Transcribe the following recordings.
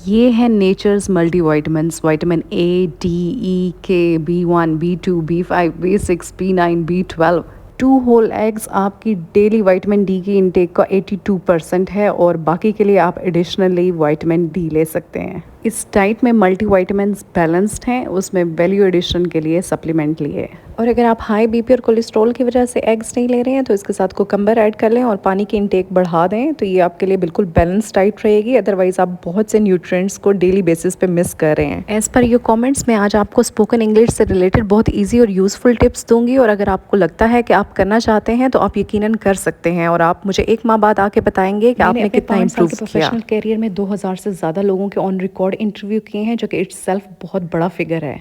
ये है nature's multivitamins, vitamin A, D, E, K, B1, B2, B5, B6, B9, B12। 2 whole eggs आपकी daily vitamin D की intake का 82% है और बाकी के लिए आप एडिशनली विटामिन डी ले सकते हैं। इस डाइट में मल्टीविटामिन्स बैलेंस्ड हैं, उसमें वैल्यू एडिशन के लिए सप्लीमेंट लिए। और अगर आप हाई बीपी और कोलेस्ट्रॉल की वजह से एग्स नहीं ले रहे हैं तो इसके साथ कुकम्बर ऐड कर लें और पानी की इनटेक बढ़ा दें, तो ये आपके लिए बिल्कुल बैलेंस डाइट रहेगी। अदरवाइज आप बहुत से न्यूट्रिएंट्स को डेली बेसिस पे मिस कर रहे हैं। एज पर योर कमेंट्स में आज आपको स्पोकन इंग्लिश से रिलेटेड बहुत ईजी और यूजफुल टिप्स दूंगी, और अगर आपको लगता है कि आप करना चाहते हैं तो आप यकीनन कर सकते हैं, और आप मुझे 1 माह बाद आके बताएंगे कि आपने कितना इम्प्रूव किया। प्रोफेशनल कैरियर में 2000 से ज़्यादा लोगों के ऑन रिकॉर्ड इंटरव्यू किए हैं, जो कि इट्सेल्फ बहुत बड़ा फिगर है।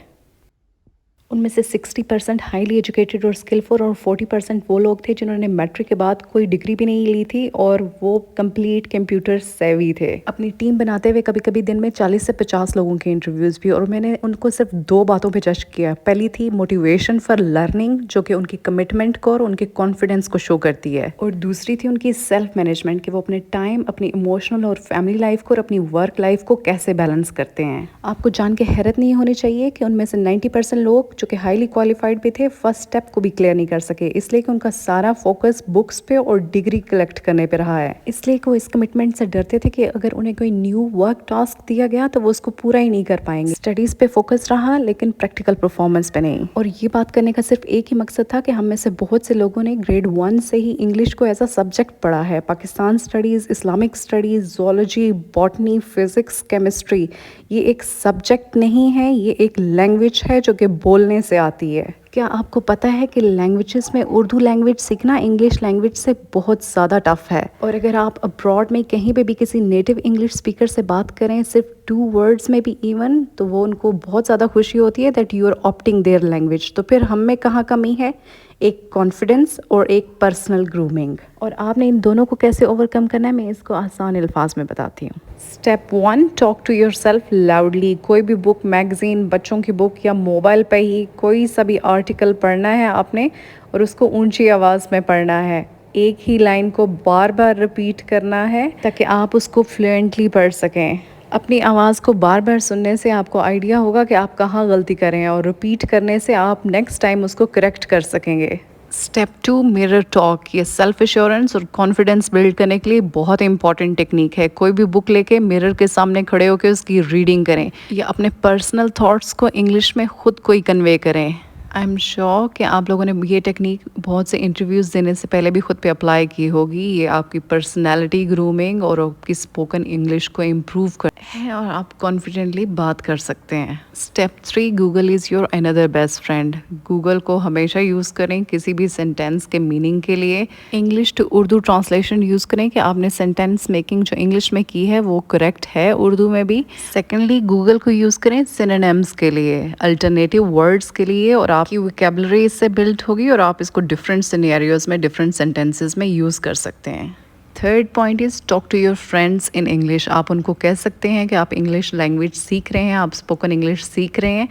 उनमें से 60% हाईली एजुकेटेड और स्किलफुल और 40% वो लोग थे जिन्होंने मैट्रिक के बाद कोई डिग्री भी नहीं ली थी और वो कंप्लीट कंप्यूटर सेवी थे। अपनी टीम बनाते हुए कभी कभी दिन में 40 से 50 लोगों के इंटरव्यूज़ भी, और मैंने उनको सिर्फ 2 बातों पे जज किया। पहली थी मोटिवेशन फॉर लर्निंग, जो कि उनकी कमिटमेंट को और उनके कॉन्फिडेंस को शो करती है, और दूसरी थी उनकी सेल्फ मैनेजमेंट, कि वो अपने टाइम, अपनी इमोशनल और फैमिली लाइफ को और अपनी वर्क लाइफ को कैसे बैलेंस करते हैं। आपको जान के हैरत नहीं होनी चाहिए कि उनमें से 90% लोग जो कि हाईली क्वालिफाइड भी थे, फर्स्ट स्टेप को भी क्लियर नहीं कर सके, इसलिए कि उनका सारा फोकस बुक्स पे और डिग्री कलेक्ट करने पे रहा है। इसलिए कि वो इस कमिटमेंट से डरते थे कि अगर उन्हें कोई न्यू वर्क टास्क दिया गया तो वो उसको पूरा ही नहीं कर पाएंगे। स्टडीज पे फोकस रहा लेकिन प्रैक्टिकल परफॉर्मेंस पे नहीं। और ये बात करने का सिर्फ एक ही मकसद था कि हम में से बहुत से लोगों ने ग्रेड 1 से ही इंग्लिश को एज अ सब्जेक्ट पढ़ा है। Pakistan studies, Islamic studies, zoology, botany, physics, chemistry, ये एक सब्जेक्ट नहीं है, ये एक लैंग्वेज है जो कि बोलने से आती है। क्या आपको पता है कि लैंग्वेजेस में उर्दू लैंग्वेज सीखना इंग्लिश लैंग्वेज से बहुत ज़्यादा टफ है। और अगर आप अब्रॉड में कहीं पे भी किसी नेटिव इंग्लिश स्पीकर से बात करें, सिर्फ 2 वर्ड्स में भी इवन, तो वो उनको बहुत ज़्यादा खुशी होती है that you are opting their language. तो फिर हम में कहाँ कमी है? एक कॉन्फिडेंस और एक पर्सनल ग्रूमिंग। और आपने इन दोनों को कैसे ओवरकम करना है, मैं इसको आसान अल्फाज में बताती हूँ। Step 1, talk to yourself loudly. कोई भी बुक, मैगजीन, बच्चों की बुक या मोबाइल पे ही कोई सा भी आर्टिकल पढ़ना है आपने, और उसको ऊंची आवाज़ में पढ़ना है। एक ही लाइन को बार बार रिपीट करना है ताकि आप उसको फ्लुएंटली पढ़ सकें। अपनी आवाज़ को बार बार सुनने से आपको आइडिया होगा कि आप कहाँ गलती करें, और रिपीट करने से आप नेक्स्ट टाइम उसको करेक्ट कर सकेंगे। Step 2, mirror talk. ये सेल्फ एश्योरेंस और कॉन्फिडेंस बिल्ड करने के लिए बहुत इंपॉर्टेंट टेक्निक है। कोई भी बुक लेके मिरर के सामने खड़े होकर उसकी रीडिंग करें, या अपने पर्सनल थॉट्स को इंग्लिश में खुद को ही कन्वे करें। आई एम श्योर कि आप लोगों ने ये टेक्निक बहुत से इंटरव्यूज़ देने से पहले भी खुद पे अप्लाई की होगी। ये आपकी पर्सनैलिटी ग्रूमिंग और आपकी स्पोकन इंग्लिश को इम्प्रूव कर है, और आप कॉन्फिडेंटली बात कर सकते हैं। Step 3, Google is your another best friend. Google को हमेशा यूज़ करें किसी भी सेंटेंस के मीनिंग के लिए। English to Urdu translation use करें कि आपने सेंटेंस मेकिंग जो इंग्लिश में की है वो करेक्ट है उर्दू में भी। सेकेंडली, गूगल को यूज़ करें सिनोनिम्स के लिए, अल्टरनेटिव वर्ड्स के लिए, और आपकी वोकैबुलरी इससे बिल्ड होगी और आप इसको डिफरेंट सिनेरियोज में, डिफरेंट सेंटेंसेस में यूज़ कर सकते हैं। Third point is talk to your friends in English. आप उनको कह सकते हैं कि आप इंग्लिश लैंग्वेज सीख रहे हैं, आप स्पोकन इंग्लिश सीख रहे हैं,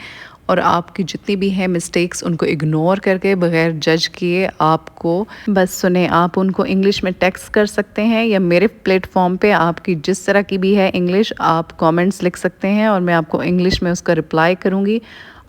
और आपकी जितनी भी है मिस्टेक्स उनको इग्नोर करके, बगैर जज किए आपको बस सुने। आप उनको इंग्लिश में टेक्स्ट कर सकते हैं, या मेरे प्लेटफॉर्म पे आपकी जिस तरह की भी है इंग्लिश, आप कमेंट्स लिख सकते हैं और मैं आपको इंग्लिश में उसका रिप्लाई करूँगी।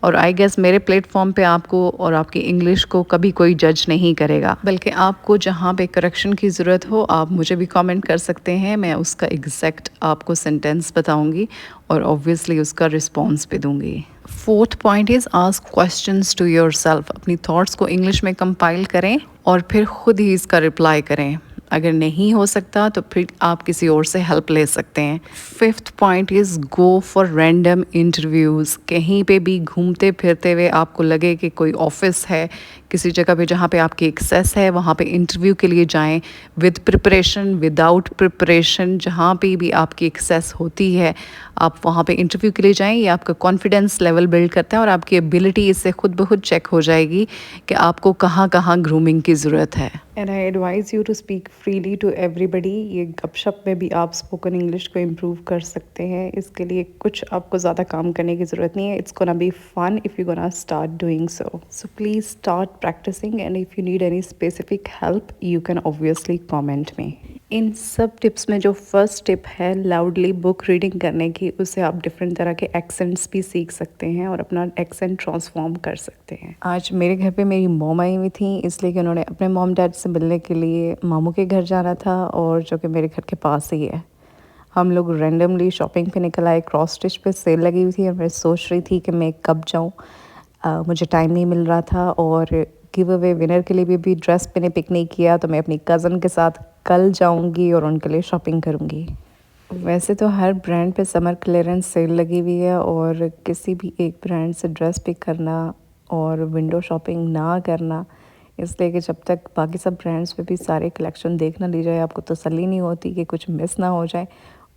और आई गेस मेरे प्लेटफॉर्म पे आपको और आपकी इंग्लिश को कभी कोई जज नहीं करेगा, बल्कि आपको जहाँ पे करेक्शन की ज़रूरत हो आप मुझे भी कमेंट कर सकते हैं। मैं उसका एग्जैक्ट आपको सेंटेंस बताऊंगी और ऑब्वियसली उसका रिस्पॉन्स भी दूंगी। Fourth point is ask questions to yourself. अपनी थॉट्स को इंग्लिश में कंपाइल करें और फिर खुद ही इसका रिप्लाई करें। अगर नहीं हो सकता तो फिर आप किसी और से हेल्प ले सकते हैं। Fifth point is go for random interviews. कहीं पे भी घूमते फिरते हुए आपको लगे कि कोई ऑफिस है किसी जगह पे जहाँ पे आपकी एक्सेस है, वहाँ पे इंटरव्यू के लिए जाएं, विद प्रिपरेशन, विदाउट प्रिपरेशन, जहाँ पे भी आपकी एक्सेस होती है आप वहाँ पे इंटरव्यू के लिए जाएं। ये आपका कॉन्फिडेंस लेवल बिल्ड करता है और आपकी एबिलिटी इससे खुद ब खुद चेक हो जाएगी कि आपको कहाँ कहाँ ग्रूमिंग की ज़रूरत है। And I advise you to speak freely to everybody. ये गपशप में भी आप स्पोकन इंग्लिश को इम्प्रूव कर सकते हैं। इसके लिए कुछ आपको ज़्यादा काम करने की ज़रूरत नहीं है। It's gonna be fun if you gonna start doing so please start practicing, and if you need any specific help you can obviously comment me. इन सब टिप्स में जो फर्स्ट टिप है लाउडली बुक रीडिंग करने की, उससे आप different तरह के एक्सेंट्स भी सीख सकते हैं और अपना एक्सेंट ट्रांसफॉर्म कर सकते हैं। आज मेरे घर पे मेरी मॉम आई हुई थी, इसलिए कि उन्होंने अपने मॉम डैड से मिलने के लिए मामू के घर जाना था, और जो कि मेरे घर के पास ही है। हम लोग रैंडमली शॉपिंग पे निकल आए। क्रॉस स्टिच पे सेल लगी हुई थी और मैं सोच रही थी कि मैं कब जाऊँ, मुझे टाइम नहीं मिल रहा था, और गिव अवे विनर के लिए भी ड्रेस मैंने पिक नहीं किया, तो मैं अपनी कज़न के साथ कल जाऊंगी और उनके लिए शॉपिंग करूंगी। वैसे तो हर ब्रांड पे समर क्लियरेंस सेल लगी हुई है, और किसी भी एक ब्रांड से ड्रेस पिक करना और विंडो शॉपिंग ना करना, इसलिए कि जब तक बाकी सब ब्रांड्स पे भी सारे कलेक्शन देख ना ली जाए आपको तसल्ली नहीं होती कि कुछ मिस ना हो जाए।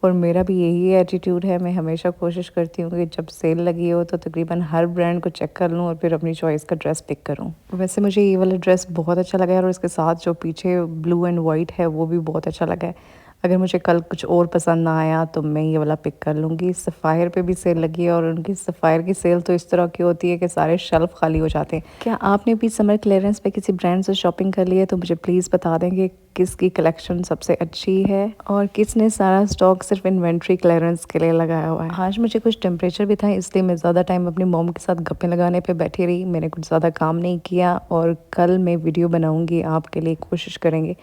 और मेरा भी यही एटीट्यूड है, मैं हमेशा कोशिश करती हूँ कि जब सेल लगी हो तो तकरीबन हर ब्रांड को चेक कर लूँ और फिर अपनी चॉइस का ड्रेस पिक करूँ। वैसे मुझे ये वाला ड्रेस बहुत अच्छा लगा है, और इसके साथ जो पीछे ब्लू एंड वाइट है वो भी बहुत अच्छा लगा है। अगर मुझे कल कुछ और पसंद ना आया तो मैं ये वाला पिक कर लूँगी। सफ़ायर पे भी सेल लगी है, और उनकी सफ़ायर की सेल तो इस तरह की होती है कि सारे शेल्फ खाली हो जाते हैं। क्या आपने भी समर क्लियरेंस पे किसी ब्रांड से शॉपिंग कर ली है तो मुझे प्लीज़ बता दें कि किसकी कलेक्शन सबसे अच्छी है, और किसने सारा स्टॉक सिर्फ इन्वेंट्री क्लियरेंस के लिए लगाया हुआ है। आज मुझे कुछ टेम्परेचर भी था, इसलिए मैं ज़्यादा टाइम अपनी मॉम के साथ गप्पे लगाने पे बैठी रही। मैंने कुछ ज़्यादा काम नहीं किया, और कल मैं वीडियो बनाऊँगी आपके लिए। कोशिश करेंगे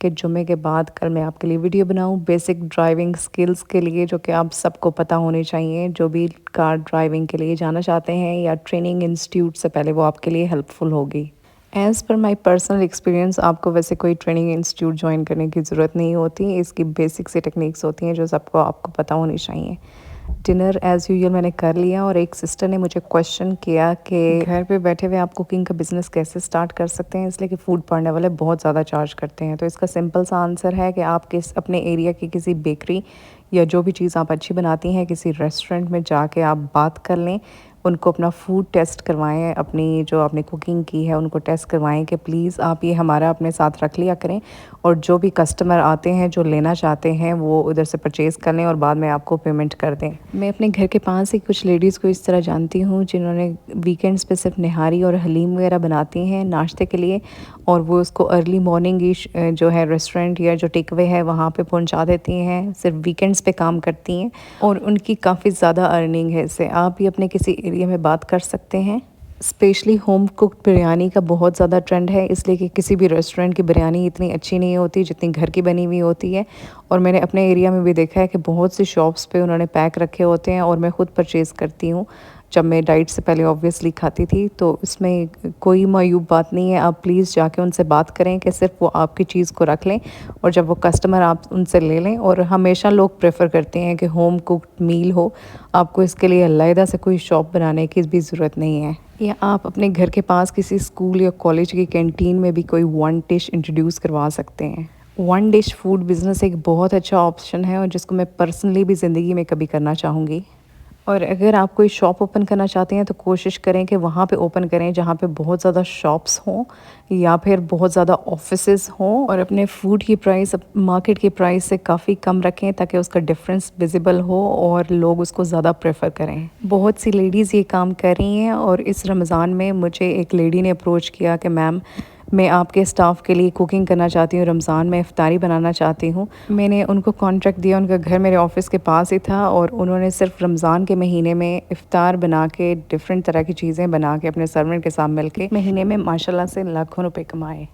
कि जुमे के बाद कल मैं आपके लिए वीडियो बनाऊं बेसिक ड्राइविंग स्किल्स के लिए, जो कि आप सबको पता होने चाहिए। जो भी कार ड्राइविंग के लिए जाना चाहते हैं या ट्रेनिंग इंस्टीट्यूट से पहले, वो आपके लिए हेल्पफुल होगी। As per my personal experience आपको वैसे कोई ट्रेनिंग इंस्टीट्यूट ज्वाइन करने की ज़रूरत नहीं होती। इसकी बेसिक सी टेक्निक्स होती हैं जो सबको आपको पता होनी चाहिए। डिनर एज़ यूजुअल मैंने कर लिया, और एक सिस्टर ने मुझे क्वेश्चन किया कि घर पे बैठे हुए आप कुकिंग का बिज़नेस कैसे स्टार्ट कर सकते हैं, इसलिए कि फ़ूड पढ़ने वाले बहुत ज़्यादा चार्ज करते हैं। तो इसका सिंपल सा आंसर है कि आप अपने एरिया की किसी बेकरी या जो भी चीज़ आप अच्छी बनाती हैं, किसी रेस्टोरेंट में जाके आप बात कर लें, उनको अपना फूड टेस्ट करवाएं, अपनी जो आपने कुकिंग की है उनको टेस्ट करवाएं कि प्लीज़ आप ये हमारा अपने साथ रख लिया करें, और जो भी कस्टमर आते हैं जो लेना चाहते हैं वो उधर से परचेज़ कर लें और बाद में आपको पेमेंट कर दें। मैं अपने घर के पास ही कुछ लेडीज़ को इस तरह जानती हूँ जिन्होंने वीकेंड्स पे सिर्फ निहारी और हलीम वगैरह बनाती हैं नाश्ते के लिए, और वो उसको अर्ली मॉर्निंग ही जो है रेस्टोरेंट या जो टेक अवे है वहाँ पे पहुँचा देती हैं। सिर्फ वीकेंड्स पे काम करती हैं, और उनकी काफ़ी ज़्यादा अर्निंग है इससे। आप भी अपने किसी एरिया में बात कर सकते हैं। स्पेशली होम कुक्ड बिरयानी का बहुत ज़्यादा ट्रेंड है, इसलिए कि किसी भी रेस्टोरेंट की बिरयानी इतनी अच्छी नहीं होती जितनी घर की बनी हुई होती है। और मैंने अपने एरिया में भी देखा है कि बहुत सी शॉप्स पे उन्होंने पैक रखे होते हैं, और मैं ख़ुद परचेज़ करती हूँ। जब मैं डाइट से पहले ऑब्वियसली खाती थी, तो इसमें कोई मायूब बात नहीं है। आप प्लीज़ जाके उनसे बात करें कि सिर्फ वो आपकी चीज़ को रख लें, और जब वो कस्टमर आप उनसे ले लें। और हमेशा लोग प्रेफर करते हैं कि होम कुक्ड मील हो, आपको इसके लिए अलग से कोई शॉप बनाने की भी ज़रूरत नहीं है। या आप अपने घर के पास किसी स्कूल या कॉलेज की कैंटीन में भी कोई वन डिश इंट्रोड्यूस करवा सकते हैं। वन डिश फूड बिज़नेस एक बहुत अच्छा ऑप्शन है, और जिसको मैं पर्सनली भी ज़िंदगी में कभी करना चाहूँगी। और अगर आप कोई शॉप ओपन करना चाहते हैं तो कोशिश करें कि वहाँ पे ओपन करें जहाँ पे बहुत ज़्यादा शॉप्स हों या फिर बहुत ज़्यादा ऑफिसेज हों, और अपने फूड की प्राइस मार्केट की प्राइस से काफ़ी कम रखें ताकि उसका डिफरेंस विजिबल हो और लोग उसको ज़्यादा प्रेफर करें। बहुत सी लेडीज़ ये काम कर रही हैं, और इस रमज़ान में मुझे एक लेडी ने अप्रोच किया कि मैम, मैं आपके स्टाफ के लिए कुकिंग करना चाहती हूँ, रमज़ान में इफ्तारी बनाना चाहती हूँ। मैंने उनको कॉन्ट्रैक्ट दिया, उनका घर मेरे ऑफ़िस के पास ही था, और उन्होंने सिर्फ रमज़ान के महीने में इफ्तार बना के डिफरेंट तरह की चीज़ें बना के अपने सर्वेंट के साथ मिल के महीने में माशाल्लाह से लाखों रुपए कमाए।